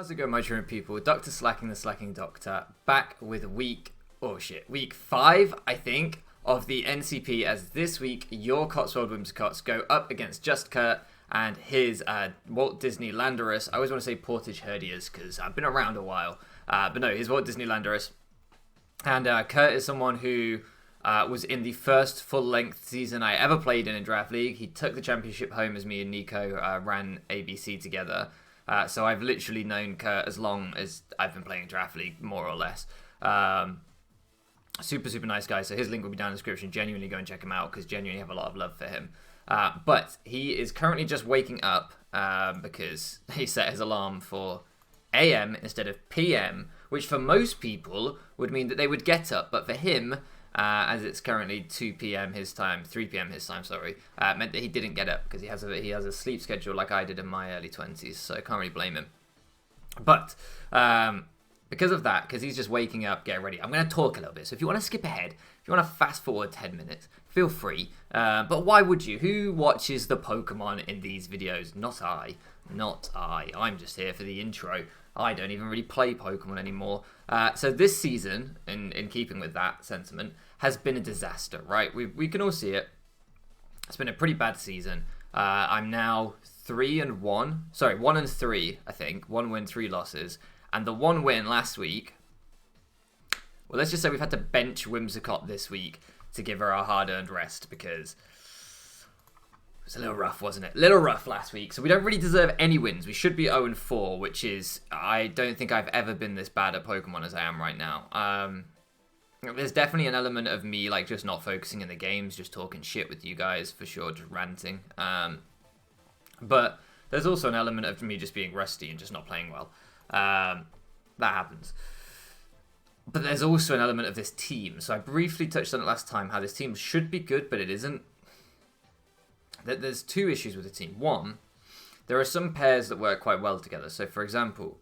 How's it going, my dream people? Dr. Slacking, the Slacking Doctor, back with week 5, I think, of the NCP, as this week your Cotswold Whimsicotts go up against JustKurt and his Walt Disney Landorus. I always want to say Portage Herdiers because I've been around a while, but no, his Walt Disney Landorus. And Kurt is someone who was in the first full-length season I ever played in Draft League. He took the championship home as me and Nico ran ABC together. So I've literally known Kurt as long as I've been playing Draft League, more or less. Super nice guy. So his link will be down in the description. Genuinely go and check him out because genuinely have a lot of love for him. But he is currently just waking up because he set his alarm for AM instead of PM, which for most people would mean that they would get up. But for him, as it's currently 2 p.m. his time, 3 p.m. his time, sorry, meant that he didn't get up because he has a sleep schedule like I did in my early 20s, so I can't really blame him. But because of that, because he's just waking up, get ready, I'm going to talk a little bit. So if you want to skip ahead, if you want to fast forward 10 minutes, feel free. But why would you? Who watches the Pokemon in these videos? Not I. I'm just here for the intro. I don't even really play Pokemon anymore. So this season, in keeping with that sentiment, has been a disaster, right? We can all see it. It's been a pretty bad season. I'm now 1-3, I think. 1 win, 3 losses. And the 1 win last week, well, let's just say we've had to bench Whimsicott this week to give her our hard-earned rest because it was a little rough, wasn't it? A little rough last week. So we don't really deserve any wins. We should be 0-4, which is, I don't think I've ever been this bad at Pokemon as I am right now. There's definitely an element of me, like, just not focusing in the games, just talking shit with you guys, for sure, just ranting. But there's also an element of me just being rusty and just not playing well. That happens. But there's also an element of this team. So I briefly touched on it last time, how this team should be good, but it isn't. There's 2 issues with the team. One, there are some pairs that work quite well together. So, for example,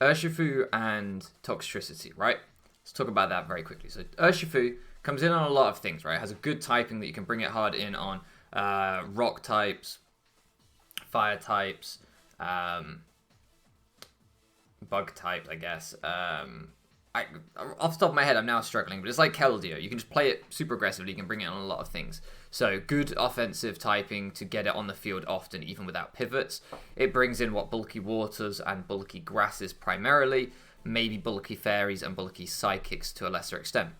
Urshifu and Toxtricity, right? Let's talk about that very quickly. So, Urshifu comes in on a lot of things, right? It has a good typing that you can bring it hard in on rock types, fire types, bug types, I guess. Off the top of my head, I'm now struggling, but it's like Keldeo. You can just play it super aggressively. You can bring it on a lot of things. So good offensive typing to get it on the field often, even without pivots. It brings in what bulky waters and bulky grasses primarily, maybe bulky fairies and bulky psychics to a lesser extent.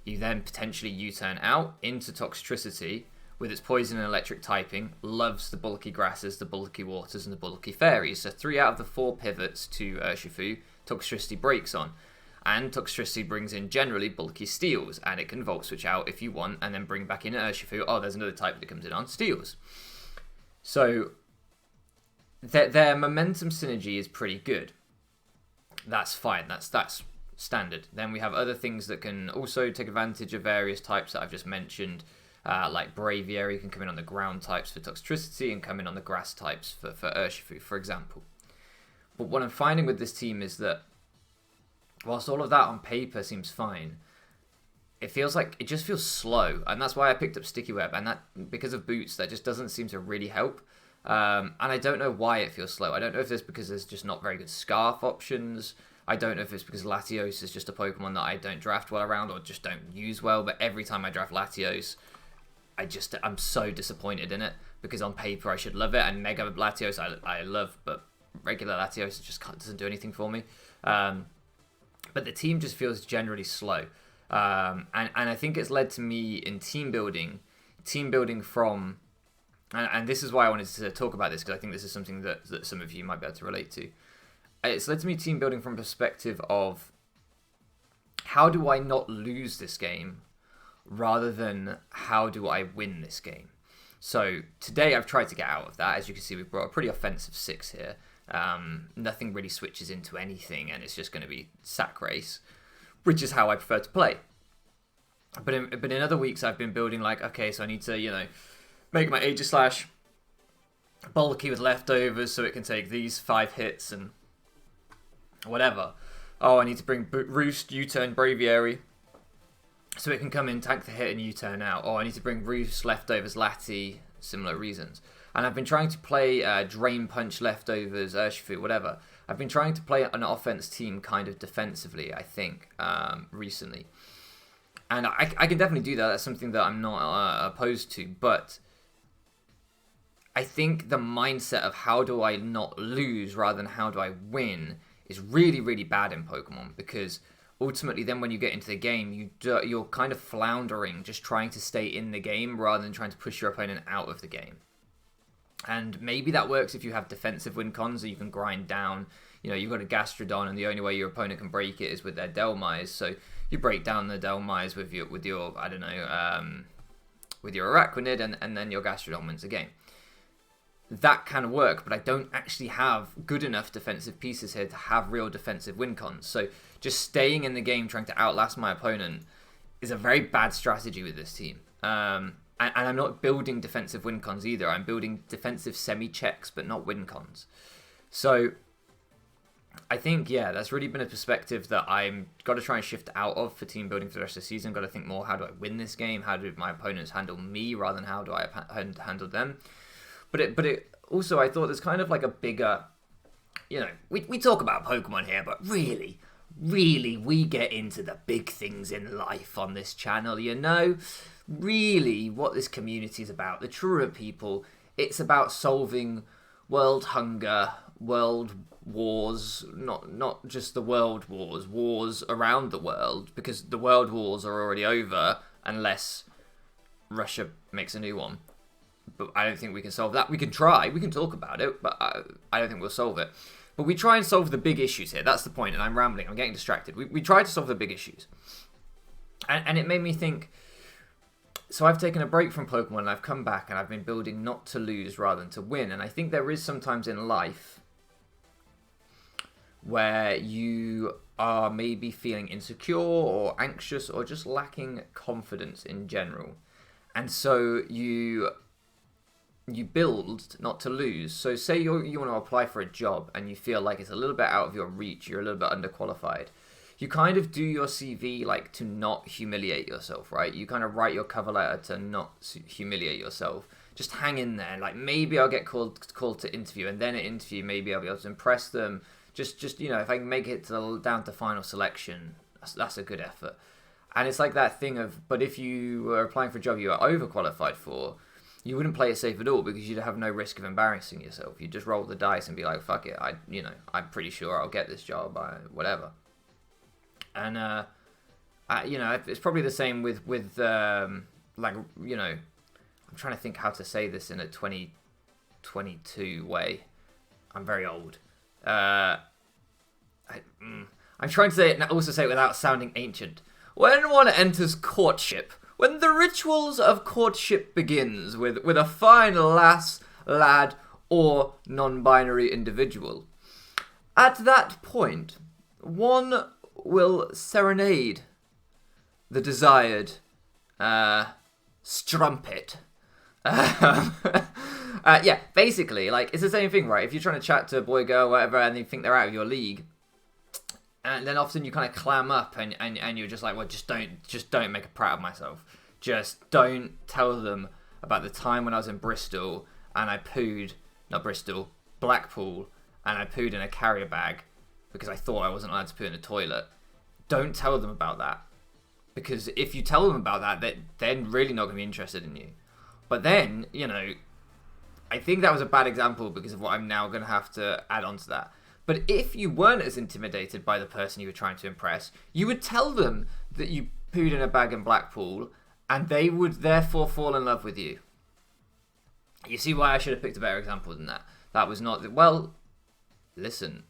You then potentially U-turn out into Toxtricity with its poison and electric typing, loves the bulky grasses, the bulky waters, and the bulky fairies. So 3 out of the 4 pivots to Urshifu, Toxtricity breaks on. And Toxtricity brings in generally bulky steels, and it can Volt Switch out if you want, and then bring back in Urshifu. Oh, there's another type that comes in on steels. So their momentum synergy is pretty good. That's fine. That's standard. Then we have other things that can also take advantage of various types that I've just mentioned, like Braviary can come in on the ground types for Toxtricity and come in on the grass types for Urshifu, for example. But what I'm finding with this team is that whilst all of that on paper seems fine, it just feels slow, and that's why I picked up Sticky Web, and that because of boots, that just doesn't seem to really help. And I don't know why it feels slow. I don't know if it's because there's just not very good Scarf options. I don't know if it's because Latios is just a Pokemon that I don't draft well around or just don't use well, but every time I draft Latios, I'm so disappointed in it, because on paper I should love it, and Mega Latios I love, but regular Latios just doesn't do anything for me. But the team just feels generally slow. And I think it's led to me in team building from, and this is why I wanted to talk about this, because I think this is something that some of you might be able to relate to. It's led to me team building from perspective of, how do I not lose this game, rather than how do I win this game? So today I've tried to get out of that. As you can see, we've brought a pretty offensive 6 here. Nothing really switches into anything, and it's just going to be sack race, which is how I prefer to play. But in other weeks, I've been building like, okay, so I need to, make my Aegislash bulky with leftovers so it can take these 5 hits and whatever. Oh, I need to bring Roost, U-turn, Braviary, so it can come in, tank the hit, and U-turn out. Oh, I need to bring Roost, leftovers, Lati, similar reasons. And I've been trying to play Drain Punch, leftovers, Urshifu, whatever. I've been trying to play an offense team kind of defensively, I think, recently. And I can definitely do that. That's something that I'm not opposed to. But I think the mindset of how do I not lose rather than how do I win is really, really bad in Pokemon, because ultimately then when you get into the game, you're kind of floundering, just trying to stay in the game rather than trying to push your opponent out of the game. And maybe that works if you have defensive win cons, so you can grind down. You've got a Gastrodon, and the only way your opponent can break it is with their Delmise. So you break down the Delmise with your I don't know, with your Araquanid, and then your Gastrodon wins the game. That can work, but I don't actually have good enough defensive pieces here to have real defensive win cons. So just staying in the game, trying to outlast my opponent, is a very bad strategy with this team. And I'm not building defensive win cons either. I'm building defensive semi-checks, but not win cons. So I think, that's really been a perspective that I'm got to try and shift out of for team building for the rest of the season. Got to think more, how do I win this game? How do my opponents handle me rather than how do I handle them? But it also, I thought there's kind of like a bigger, we talk about Pokemon here, but really, we get into the big things in life on this channel, Really, what this community is about, the truer people, it's about solving world hunger, world wars, not just the world wars around the world, because the world wars are already over unless Russia makes a new one. But I don't think we can solve that. We can try. We can talk about it, but I don't think we'll solve it. But we try and solve the big issues here. That's the point, and I'm rambling. I'm getting distracted. We try to solve the big issues. And it made me think, so I've taken a break from Pokemon, and I've come back, and I've been building not to lose rather than to win. And I think there is sometimes in life where you are maybe feeling insecure or anxious or just lacking confidence in general. And so you build not to lose. So say you want to apply for a job and you feel like it's a little bit out of your reach, you're a little bit underqualified. You kind of do your CV like to not humiliate yourself, right? You kind of write your cover letter to not humiliate yourself. Just hang in there. Like, maybe I'll get called to interview, and then at interview maybe I'll be able to impress them. Just if I can make it down to final selection, that's a good effort. And it's like that thing of, but if you were applying for a job you are overqualified for, you wouldn't play it safe at all, because you'd have no risk of embarrassing yourself. You'd just roll the dice and be like, fuck it, I'm pretty sure I'll get this job, whatever. And, it's probably the same with I'm trying to think how to say this in a 2022 way. I'm very old. I'm trying to say it and also say it without sounding ancient. When one enters courtship, when the rituals of courtship begins with a fine lass, lad, or non-binary individual, at that point, one will serenade the desired strumpet. Basically, like, it's the same thing, right? If you're trying to chat to a boy, girl, whatever, and you think they're out of your league, and then often you kind of clam up and you're just like, well, just don't make a prat of myself. Just don't tell them about the time when I was in Bristol and I pooed, not Bristol, Blackpool, and I pooed in a carrier bag because I thought I wasn't allowed to poo in a toilet. Don't tell them about that. Because if you tell them about that, they're really not going to be interested in you. But then, I think that was a bad example because of what I'm now going to have to add on to that. But if you weren't as intimidated by the person you were trying to impress, you would tell them that you pooed in a bag in Blackpool, and they would therefore fall in love with you. You see why I should have picked a better example than that. That was not... Well, listen,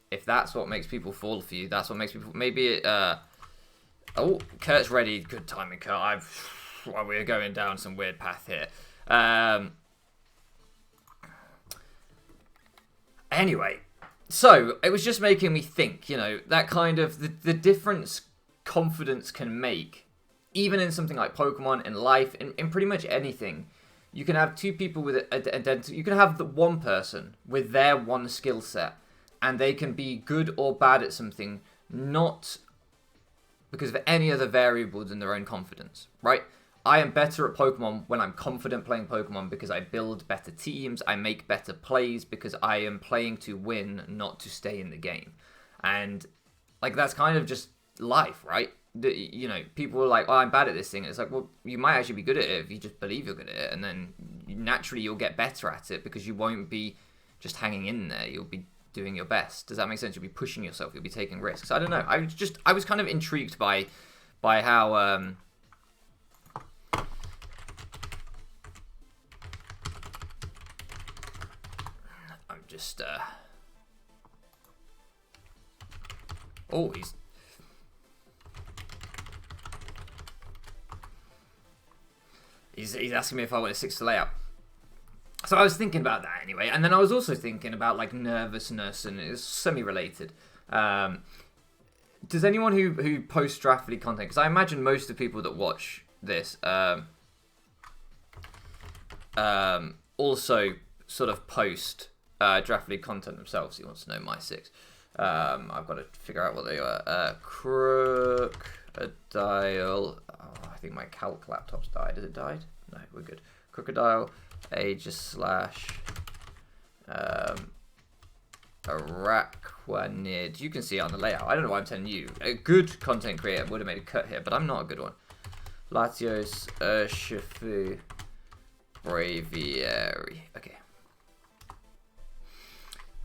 if that's what makes people fall for you, that's what makes people... Maybe... Oh, Kurt's ready. Good timing, Kurt. We're going down some weird path here. Anyway, so it was just making me think, that kind of the difference confidence can make, even in something like Pokemon, in life, in pretty much anything. You can have two people with you can have the one person with their one skill set, and they can be good or bad at something, not because of any other variable than their own confidence, right? I am better at Pokemon when I'm confident playing Pokemon because I build better teams, I make better plays because I am playing to win, not to stay in the game. And like that's kind of just life, right? You know, people are like, oh, I'm bad at this thing. And it's like, well, you might actually be good at it if you just believe you're good at it. And then naturally you'll get better at it because you won't be just hanging in there. You'll be doing your best. Does that make sense? You'll be pushing yourself. You'll be taking risks. I don't know. I was kind of intrigued by how I'm just oh, he's asking me if I want to 6 to layout. So I was thinking about that anyway, and then I was also thinking about like nervousness, and it's semi-related. Does anyone who posts draft league content? Because I imagine most of the people that watch this also sort of post draft league content themselves. He wants to know my 6. I've got to figure out what they are. Crocodile. Oh, I think my calc laptop's died. Has it died? No, we're good. Crocodile. Aegis / Arachwanid. You can see it on the layout. I don't know why I'm telling you. A good content creator would have made a cut here, but I'm not a good one. Latios, Urshifu, Braviary. Okay.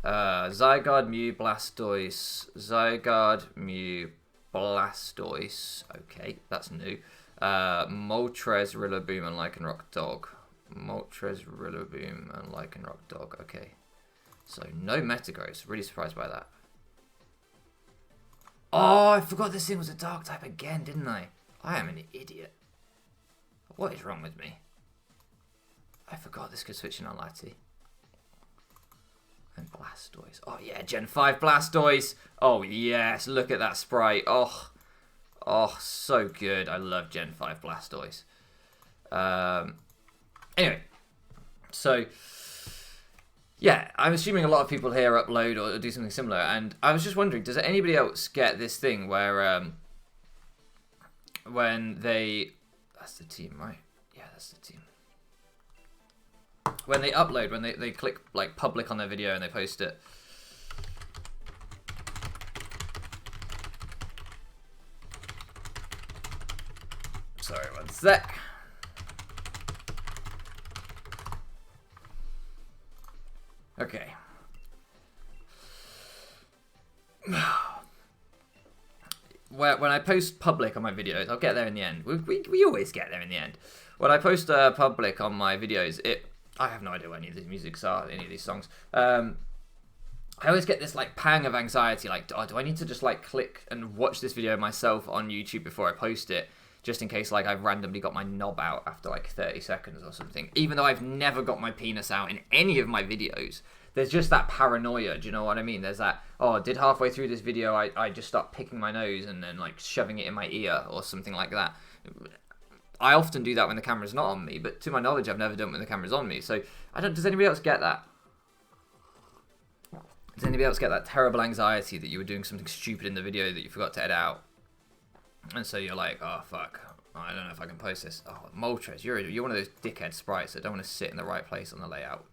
Zygarde, Mew, Blastoise. Zygarde, Mew, Blastoise. Okay, that's new. Moltres, Rillaboom, and Lycanroc Dog. Moltres, Rillaboom, and Lycanroc Dog. Okay. So, no Metagross. Really surprised by that. Oh, I forgot this thing was a dark type again, didn't I? I am an idiot. What is wrong with me? I forgot this could switch in on Lati. And Blastoise. Oh, yeah, Gen 5 Blastoise. Oh, yes. Look at that sprite. Oh, so good. I love Gen 5 Blastoise. Anyway. So, yeah, I'm assuming a lot of people here upload or do something similar. And I was just wondering, does anybody else get this thing where when they... That's the team, right? Yeah, that's the team. When they upload, when they click like public on their video and they post it. Sorry, one sec. Okay. When I post public on my videos, I'll get there in the end. We always get there in the end. When I post public on my videos, I have no idea what any of these musics are, any of these songs. I always get this like pang of anxiety, like, oh, do I need to just like click and watch this video myself on YouTube before I post it, just in case like I've randomly got my knob out after like 30 seconds or something. Even though I've never got my penis out in any of my videos, there's just that paranoia, do you know what I mean? There's that, oh, did halfway through this video I just start picking my nose and then like shoving it in my ear or something like that. I often do that when the camera's not on me, but to my knowledge, I've never done it when the camera's on me. So, does anybody else get that? Does anybody else get that terrible anxiety that you were doing something stupid in the video that you forgot to edit out? And so you're like, oh, fuck, I don't know if I can post this. Oh, Moltres, you're one of those dickhead sprites that don't want to sit in the right place on the layout.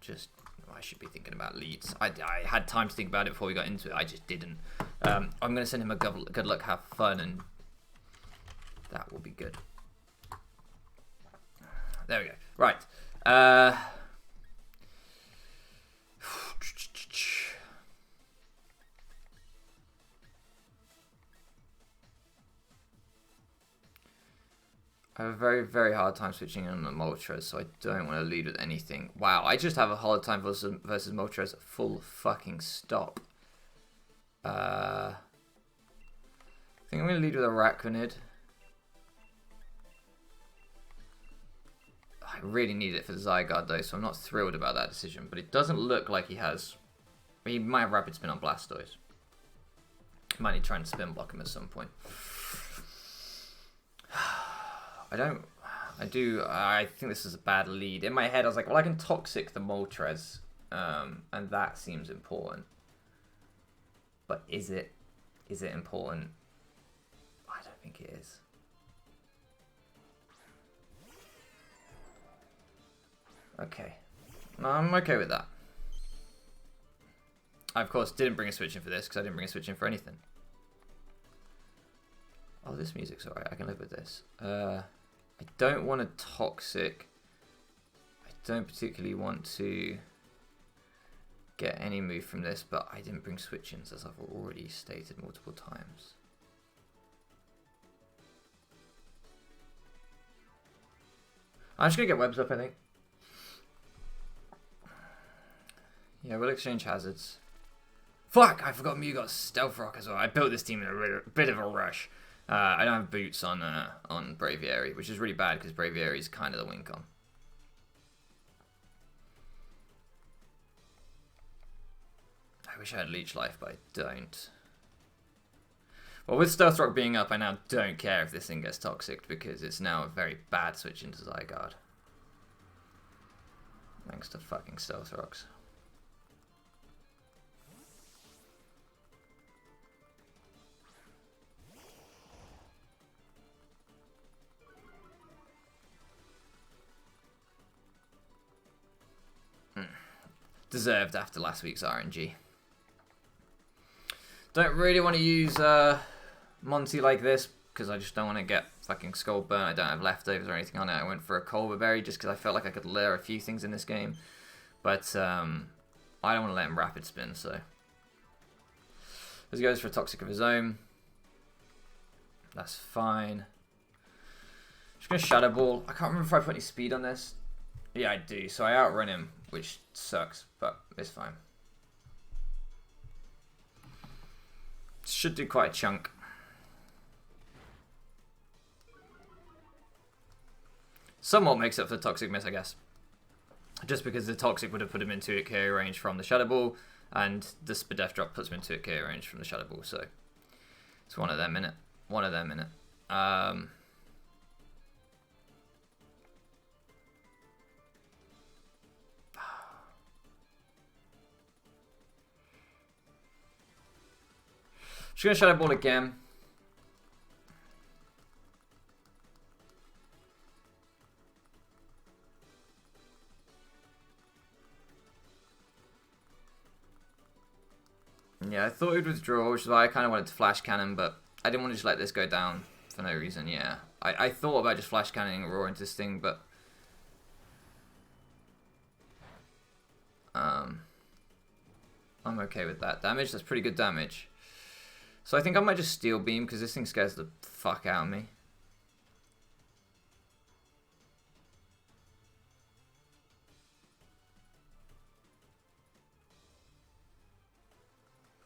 I should be thinking about leads. I had time to think about it before we got into it. I just didn't. I'm going to send him a good luck, have fun, and that will be good. There we go. Right. I have a very, very hard time switching on the Moltres, so I don't want to lead with anything. Wow, I just have a hard time versus Moltres. Full fucking stop. I think I'm going to lead with Arachwanid. I really need it for the Zygarde though, so I'm not thrilled about that decision. But it doesn't look like he has... He might have Rapid Spin on Blastoise. Might need to try and Spin Block him at some point. I think this is a bad lead. In my head, I was like, well, I can Toxic the Moltres, and that seems important. But is it important? I don't think it is. Okay. I'm okay with that. I, of course, didn't bring a switch in for this, because I didn't bring a switch in for anything. Oh, this music's alright. I can live with this. I don't want a toxic. I don't particularly want to get any move from this, but I didn't bring switch-ins, as I've already stated multiple times. I'm just going to get webs up, I think. Yeah, we'll exchange hazards. Fuck! I forgot Mew got Stealth Rock as well. I built this team in a bit of a rush. I don't have boots on Braviary, which is really bad because Braviary is kind of the win con. I wish I had Leech Life, but I don't. Well, with Stealth Rock being up, I now don't care if this thing gets toxic because it's now a very bad switch into Zygarde. Thanks to fucking Stealth Rocks. Deserved after last week's RNG. Don't really want to use Monty like this because I just don't want to get fucking skull burn. I don't have leftovers or anything on it. I went for a Culver Berry just because I felt like I could lure a few things in this game. But I don't want to let him rapid spin, so. As he goes for a Toxic of his own. That's fine. Just going to Shadow Ball. I can't remember if I put any speed on this. Yeah, I do. So I outrun him, which sucks, but it's fine. Should do quite a chunk. Somewhat makes up for the Toxic miss, I guess. Just because the Toxic would have put him into it KO range from the Shadow Ball, and the Spadef drop puts him into it KO range from the Shadow Ball, so it's one of them, innit? One of them, innit? Just gonna Shadow Ball again. Yeah, I thought he'd withdraw, which is why I kind of wanted to Flash Cannon, but I didn't want to just let this go down for no reason, yeah. I thought about just Flash Cannoning Raw into this thing, but I'm okay with that damage. That's pretty good damage. So I think I might just Steel Beam because this thing scares the fuck out of me.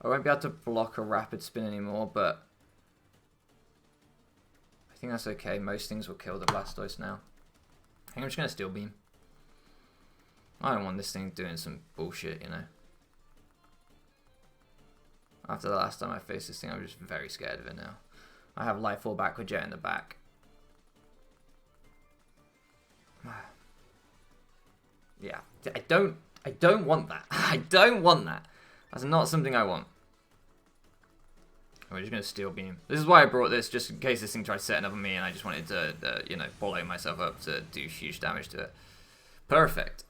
I won't be able to block a Rapid Spin anymore, but I think that's okay. Most things will kill the Blastoise now. I think I'm just going to Steel Beam. I don't want this thing doing some bullshit, you know. After the last time I faced this thing, I'm just very scared of it now. I have Life Orb Aqua Jet in the back. Yeah, I don't want that. I don't want that. That's not something I want. We're just going to Steel Beam. This is why I brought this, just in case this thing tried setting up on me and I just wanted to, you know, bollow myself up to do huge damage to it. Perfect.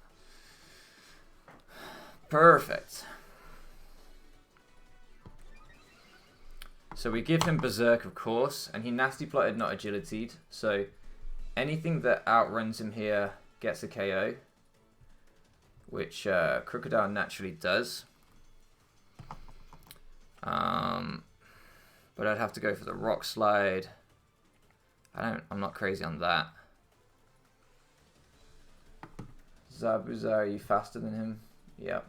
Perfect. So we give him Berserk, of course, and he Nasty Plotted, not Agility'd. So anything that outruns him here gets a KO, which Crocodile naturally does. But I'd have to go for the Rock Slide. I'm not crazy on that. Zabuza, are you faster than him? Yep.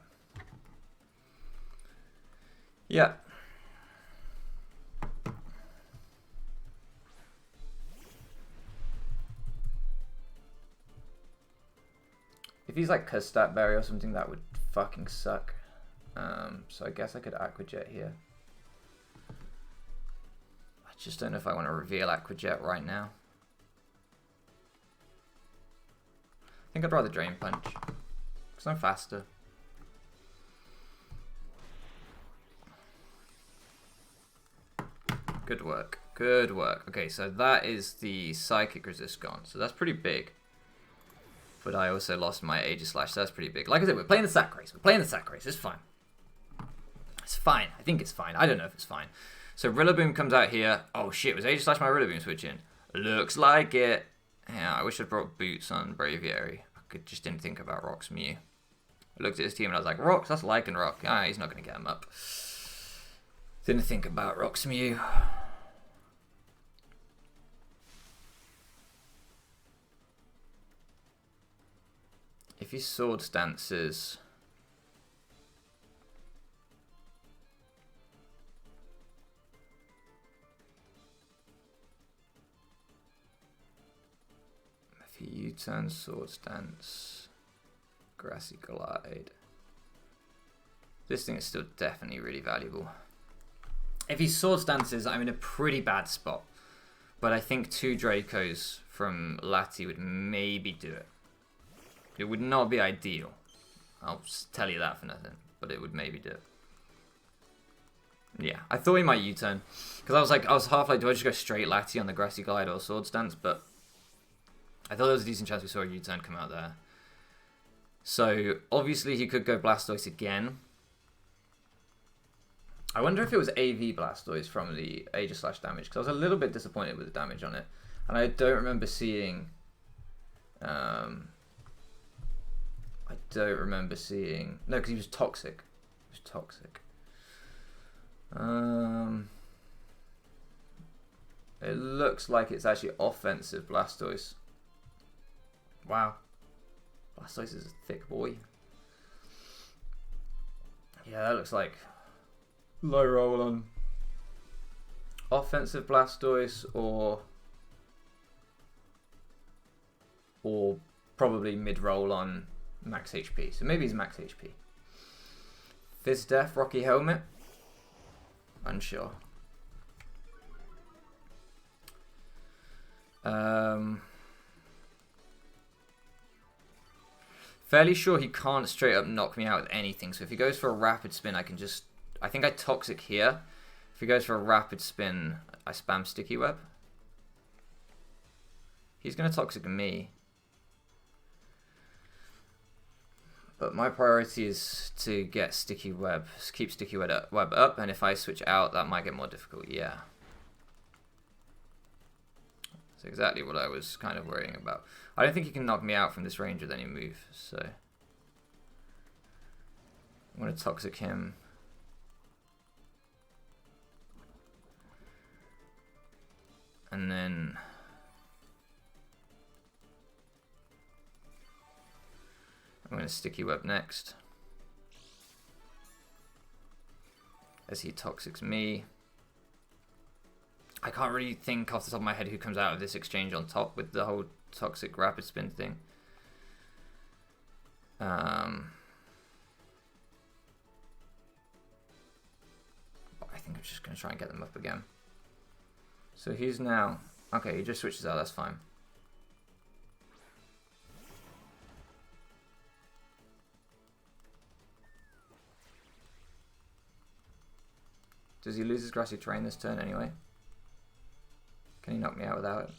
Yep. If he's like Custat Berry or something, that would fucking suck. So I guess I could Aqua Jet here. I just don't know if I want to reveal Aqua Jet right now. I think I'd rather Drain Punch, because I'm faster. Good work. Good work. Okay, so that is the Psychic Resist gone. So that's pretty big. But I also lost my Aegislash, so that's pretty big. Like I said, we're playing the sack race. We're playing the sack race. It's fine. It's fine. I think it's fine. I don't know if it's fine. So Rillaboom comes out here. Oh shit, was Aegislash my Rillaboom switching? Looks like it. Yeah, I wish I'd brought Boots on Braviary. Just didn't think about Rock's Mew. I looked at his team and I was like, Rocks, that's Lycanroc. Ah, he's not going to get him up. Didn't think about Rock's Mew. If he Sword Stances... If he U-turn Sword Stance... Grassy Glide... This thing is still definitely really valuable. If he Sword Stances, I'm in a pretty bad spot. But I think 2 Dracos from Lati would maybe do it. It would not be ideal. I'll tell you that for nothing. But it would maybe do it. Yeah, I thought he might U-turn. Because I was half like, do I just go straight Lati on the Grassy Glide or Sword Stance? But I thought there was a decent chance we saw a U-turn come out there. So, obviously he could go Blastoise again. I wonder if it was AV Blastoise from the Aegislash damage. Because I was a little bit disappointed with the damage on it. And I don't remember seeing... I don't remember seeing... No, because he was toxic. He was toxic. It looks like it's actually offensive Blastoise. Wow. Blastoise is a thick boy. Yeah, that looks like... low roll on... offensive Blastoise or probably mid roll on max HP. So maybe he's max HP. Fizz Def, Rocky Helmet. Unsure. Fairly sure he can't straight up knock me out with anything. So if he goes for a rapid spin, I can just... I think I Toxic here. If he goes for a rapid spin, I spam Sticky Web. He's going to Toxic me. But my priority is to get Sticky Web, keep Sticky Web up, and if I switch out, that might get more difficult, yeah. That's exactly what I was kind of worrying about. I don't think he can knock me out from this range with any move, so... I'm going to Toxic him. And then... I'm going to Sticky Web next. As he Toxics me. I can't really think off the top of my head who comes out of this exchange on top with the whole Toxic Rapid Spin thing. But I think I'm just going to try and get them up again. So he's now... Okay, he just switches out, that's fine. Does he lose his Grassy Terrain this turn anyway? Can he knock me out without it?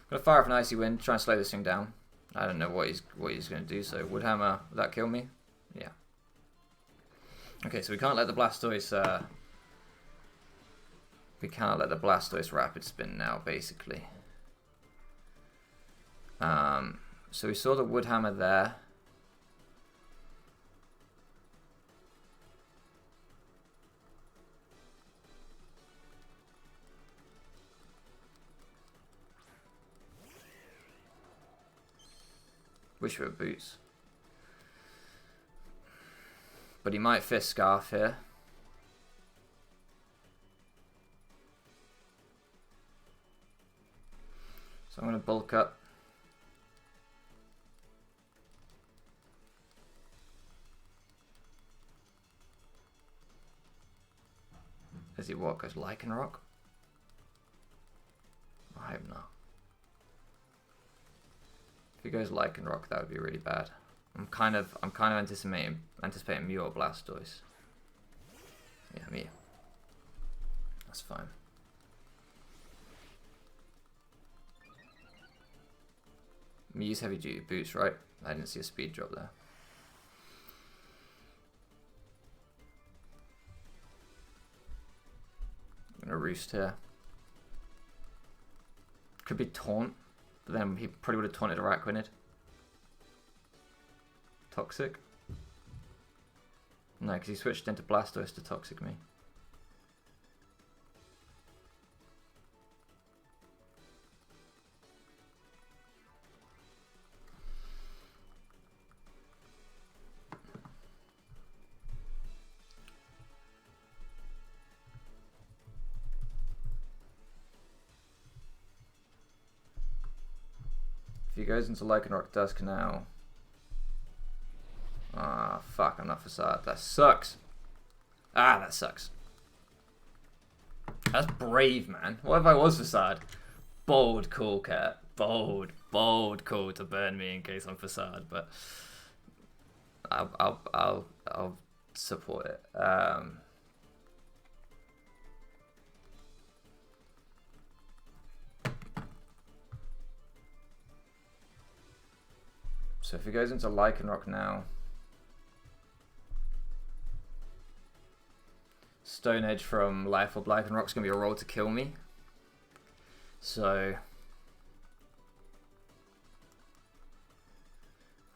Gonna fire off an Icy Wind, try and slow this thing down. I don't know what he's gonna do, so Woodhammer, will that kill me? Yeah. Okay, so we can't let the Blastoise Rapid Spin now, basically. So we saw the Woodhammer there. Wish we were Boots. But he might Fist Scarf here. So I'm going to bulk up. Does he what? Goes Lycanroc? I hope not. If he goes Lycanroc, that would be really bad. I'm kind of anticipating Mew or Blastoise. Yeah, me. That's fine. Me use heavy duty boots, right? I didn't see a speed drop there. I'm gonna roost here. Could be taunt, but then he probably would have taunted Araquanid. Toxic? No, because he switched into Blastoise to Toxic me. If he goes into Lycanroc Dusk now... Ah, fuck, I'm not Facade. That sucks. Ah, that sucks. That's brave, man. What if I was Facade? Bold call, Cat. Bold call to burn me in case I'm Facade, but I'll support it. So if he goes into Lycanroc now, Stone Edge from Life Orb Lycanroc's gonna be a roll to kill me. So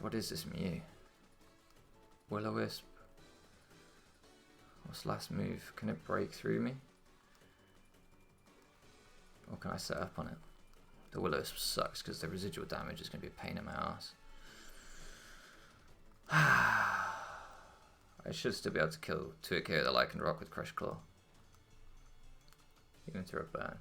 what is this Mew? Will-O-Wisp. What's last move? Can it break through me? Or can I set up on it? The Will-O-Wisp sucks because the residual damage is gonna be a pain in my ass. I should still be able to kill the Lycanroc with Crush Claw. Even through a burn.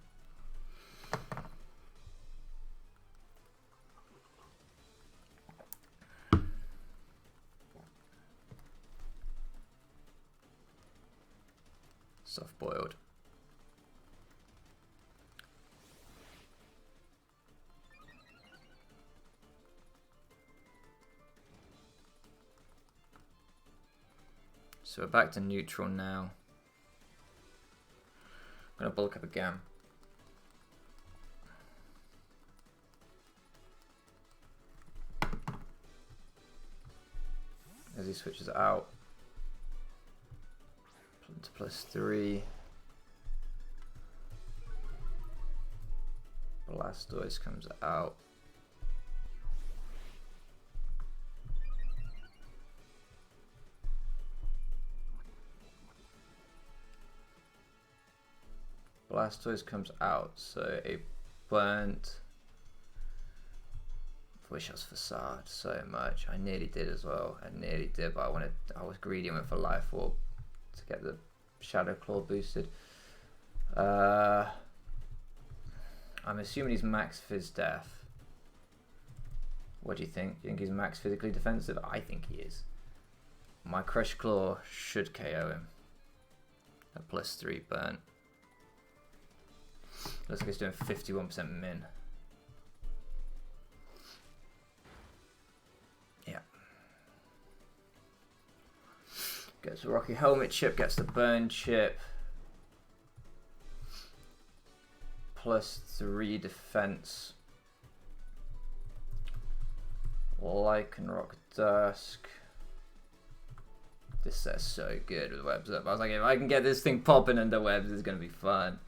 Soft boiled. So we're back to neutral now. I'm gonna bulk up again. As he switches out to +3. Blastoise comes out. Blastoise comes out, so a burnt. I wish I was Facade so much. I nearly did as well. I nearly did, but I was greedy and went for Life Orb to get the Shadow Claw boosted. I'm assuming he's max Phys Def. What do you think? Do you think he's max physically defensive? I think he is. My Crush Claw should KO him. A +3 burnt. Looks like he's doing 51% min. Yeah. Gets the Rocky Helmet chip, gets the burn chip. +3 defense. Lycanroc Dusk. This set's so good with webs up. I was like, if I can get this thing popping under webs, it's gonna be fun.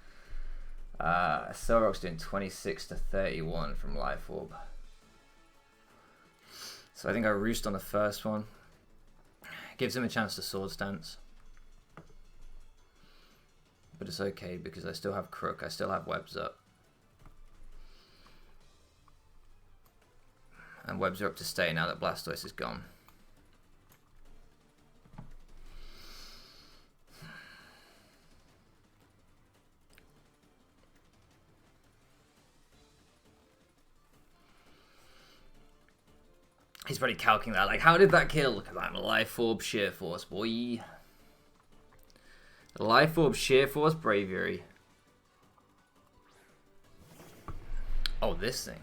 Solrock's doing 26 to 31 from Life Orb. So I think I roost on the first one. Gives him a chance to Sword Stance. But it's okay because I still have Crook, I still have webs up. And webs are up to stay now that Blastoise is gone. He's probably calculating that, like, how did that kill? Because I'm a Life Orb Sheer Force, boy. Life Orb Sheer Force Braviary. Oh, this thing.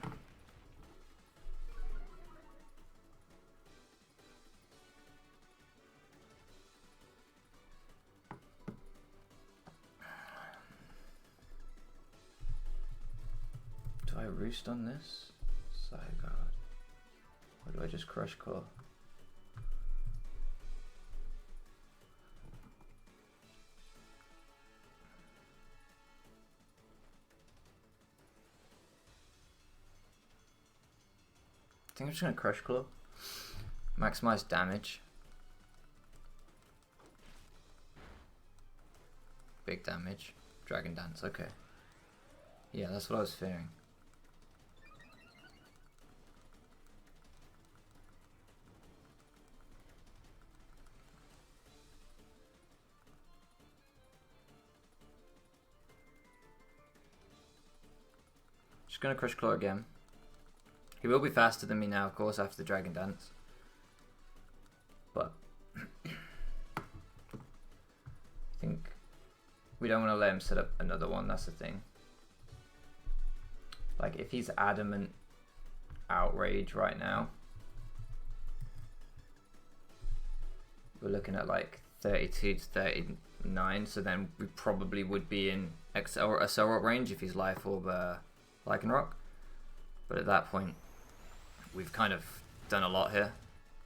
roost on this? Zygarde. Or do I just Crush Claw? I think I'm just gonna Crush Claw. Maximize damage. Big damage. Dragon Dance, okay. Yeah, that's what I was fearing. Just gonna Crush Claw again. He will be faster than me now, of course, after the Dragon Dance. But I think we don't want to let him set up another one, that's the thing. Like, if he's adamant Outrage right now, we're looking at like 32 to 39, so then we probably would be in Accel Rock range if he's Life Orb Lycanroc. But at that point, we've kind of done a lot here.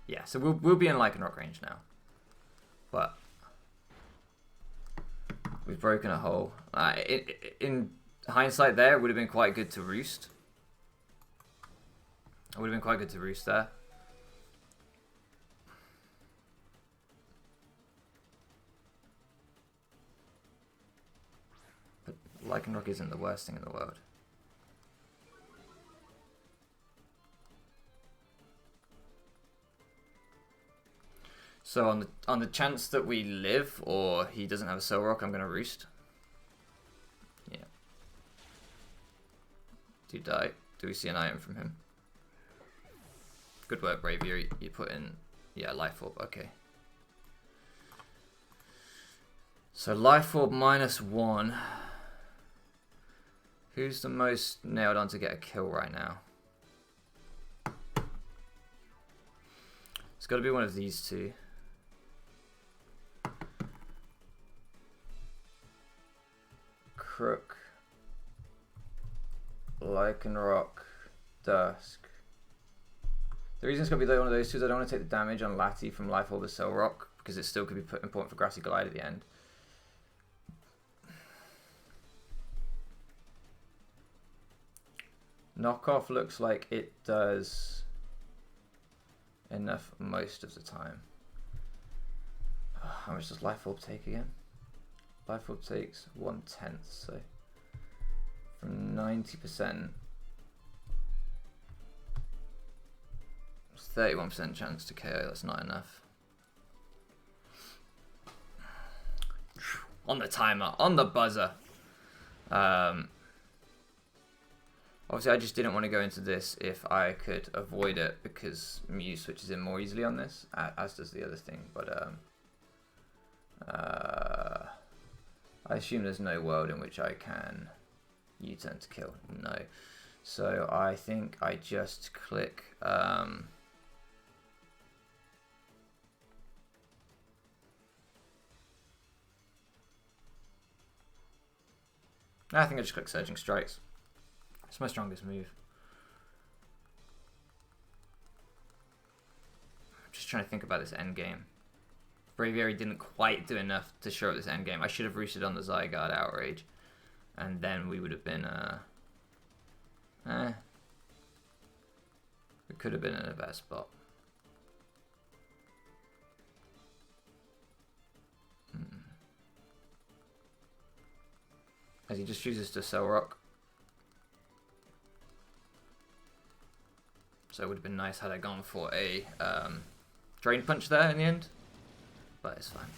Yeah, so we'll be in Lycanroc range now. But we've broken a hole. In hindsight there, it would have been quite good to roost. It would have been quite good to roost there. But Lycanroc isn't the worst thing in the world. So on the chance that we live or he doesn't have a Soul Rock, I'm gonna roost. Yeah. Do you die? Do we see an item from him? Good work, Braviary. You put in, yeah, Life Orb. Okay. So Life Orb -1. Who's the most nailed on to get a kill right now? It's got to be one of these two. Crook, Lycanroc, Dusk. The reason it's going to be one of those two is I don't want to take the damage on Lati from Life Orb or Cell Rock, because it still could be important for Grassy Glide at the end. Knockoff looks like it does enough most of the time. How much does Life Orb take again? Life Orb takes 1/10, so from 90%, it's 31% chance to KO. That's not enough. On the timer, on the buzzer. Obviously, I just didn't want to go into this if I could avoid it, because Mew switches in more easily on this, as does the other thing. But I assume there's no world in which I can U-turn to kill. No. So I think I just click... I think I just click Surging Strikes. It's my strongest move. I'm just trying to think about this end game. Braviary didn't quite do enough to show up this end game. I should have roosted on the Zygarde Outrage, and then we would have been we could have been in a better spot. As he just chooses to Cell Rock. So it would have been nice had I gone for a Drain Punch there in the end. But it's fine.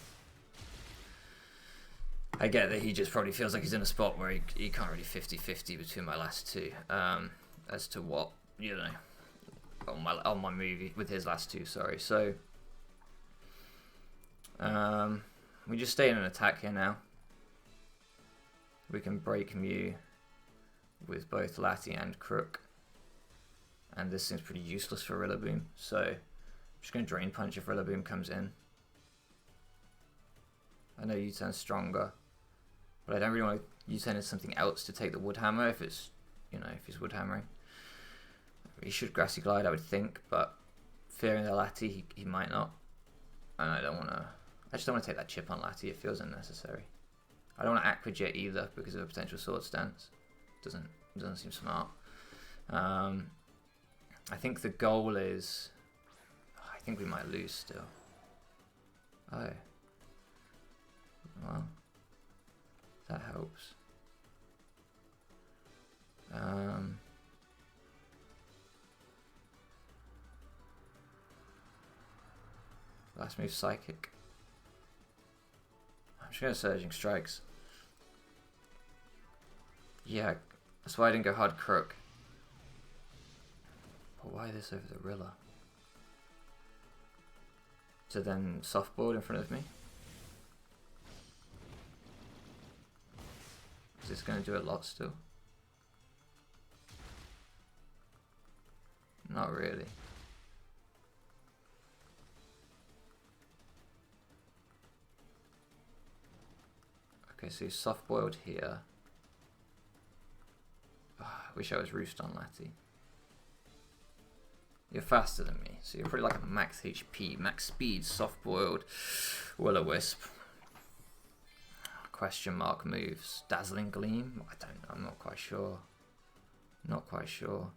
I get that he just probably feels like he's in a spot where he can't really 50-50 between my last two. As to what, you know, on my movie with his last two, sorry. So we just stay in an attack here now. We can break Mew with both Lati and Crook. And this seems pretty useless for Rillaboom. So I'm just going to Drain Punch if Rillaboom comes in. I know U-turn's stronger, but I don't really want to U-turn as something else to take the Wood Hammer if it's you know, if he's wood hammering. He should Grassy Glide, I would think, but fearing the Lati, he might not. And I just don't want to take that chip on Lati. It feels unnecessary. I don't want to Aqua Jet either because of a potential Sword Stance. Doesn't seem smart. I think the goal is... I think we might lose still. Oh. Well, that helps. Last move, Psychic. I'm just going to Surging Strikes. Yeah, that's why I didn't go hard Crook. But why this over the Rilla? To then softboard in front of me? Is this going to do a lot still? Not really. Okay, so he's soft-boiled here. Oh, I wish I was Roost on Lati. You're faster than me, so you're pretty like a max HP, max speed, soft-boiled Will-O-Wisp. Question mark moves. Dazzling Gleam? I'm not quite sure. Not quite sure.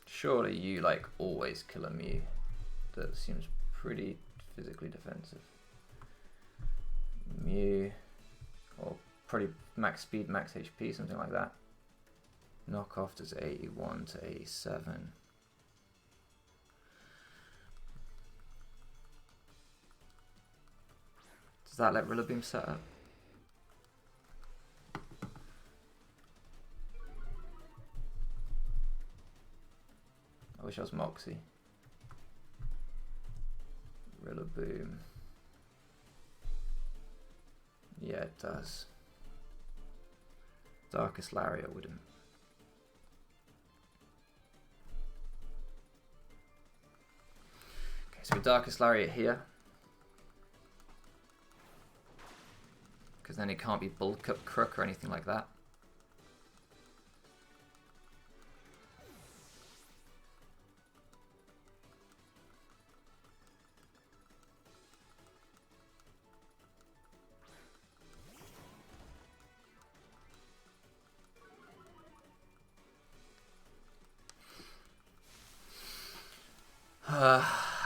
Surely you like always kill a Mew. That seems pretty physically defensive. Mew, or probably max speed, max HP, something like that. Knockoff does 81 to 87. Does that let Rillaboom set up? I wish I was Moxie. Rillaboom. Yeah, it does. Darkest Lariat wouldn't. Okay, so we Darkest Lariat here. Because then it can't be Bulk Up Crook or anything like that.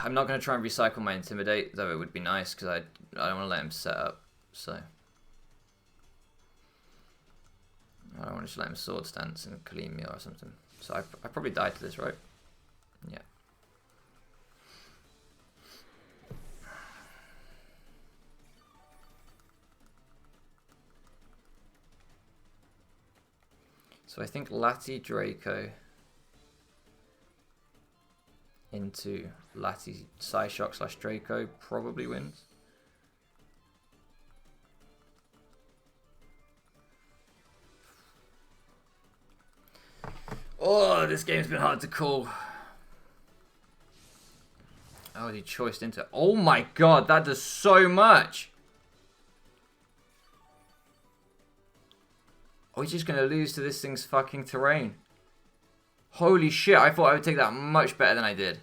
I'm not going to try and recycle my Intimidate, though it would be nice because I don't want to let him set up, so I don't want to just let him Sword Stance and clean me or something. So I probably died to this, right? Yeah. So I think Lati Draco into Lati Psyshock / Draco probably wins. Oh, this game's been hard to call. Oh, he choiced into... Oh my god, that does so much! Oh, he's just going to lose to this thing's fucking terrain. Holy shit, I thought I would take that much better than I did.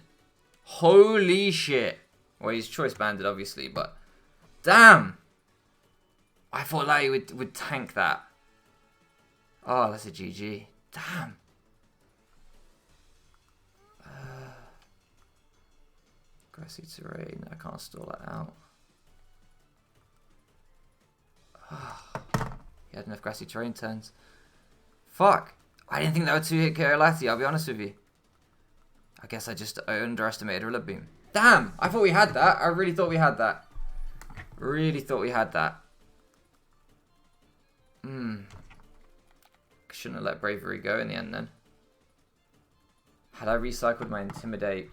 Holy shit. Well, he's choice banded, obviously, but... Damn! I thought Larry would tank that. Oh, that's a GG. Damn. Grassy terrain. I can't stall that out. He had enough grassy terrain turns. Fuck. I didn't think that would 2-hit KO Lati, I'll be honest with you. I guess I just underestimated Rillaboom. Damn! I thought we had that. I really thought we had that. Really thought we had that. Shouldn't have let Bravery go in the end then. Had I recycled my Intimidate...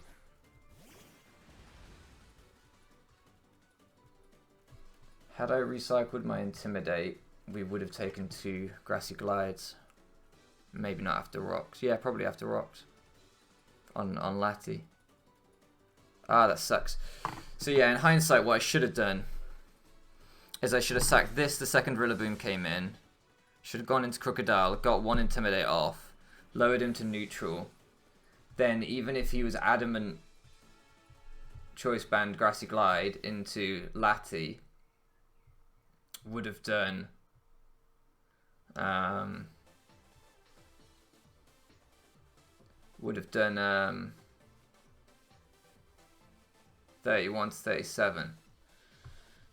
we would have taken 2 Grassy Glides. Maybe not after rocks. Yeah, probably after rocks. On Lati. Ah, that sucks. So yeah, in hindsight, what I should have done is I should have sacked this the second Rillaboom came in. Should have gone into Crocodile, got one Intimidate off, lowered him to neutral. Then, even if he was adamant Choice Band Grassy Glide into Lati, would have done 31 to 37.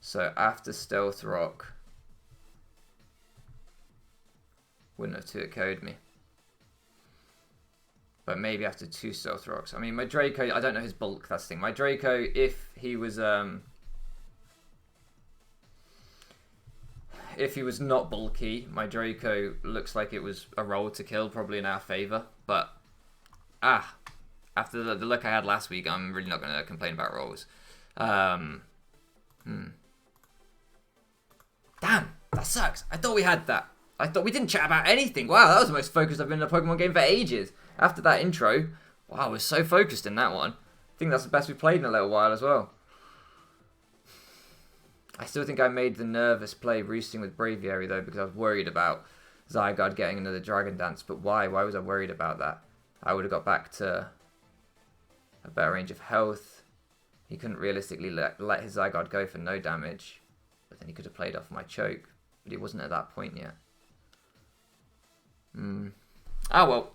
So after Stealth Rock, wouldn't have 2-hit KO'd me. But maybe after 2 Stealth Rocks. I mean, my Draco, I don't know his bulk, that's the thing. My Draco, if he was not bulky, my Draco looks like it was a roll to kill, probably in our favour. But, after the look I had last week, I'm really not going to complain about rolls. Damn, that sucks. I thought we had that. I thought we didn't chat about anything. Wow, that was the most focused I've been in a Pokemon game for ages. After that intro, wow, I was so focused in that one. I think that's the best we've played in a little while as well. I still think I made the nervous play roosting with Braviary though, because I was worried about Zygarde getting another Dragon Dance. But why? Why was I worried about that? I would have got back to a better range of health. He couldn't realistically let his Zygarde go for no damage. But then he could have played off my choke. But he wasn't at that point yet. Oh well.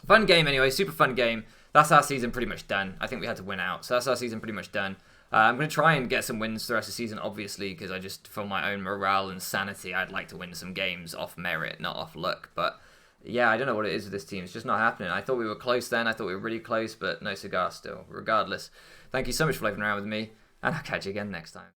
Fun game anyway, super fun game. That's our season pretty much done. I think we had to win out. So that's our season pretty much done. I'm going to try and get some wins the rest of the season, obviously, because I just, for my own morale and sanity, I'd like to win some games off merit, not off luck. But yeah, I don't know what it is with this team. It's just not happening. I thought we were close then. I thought we were really close, but no cigar still. Regardless, thank you so much for living around with me, and I'll catch you again next time.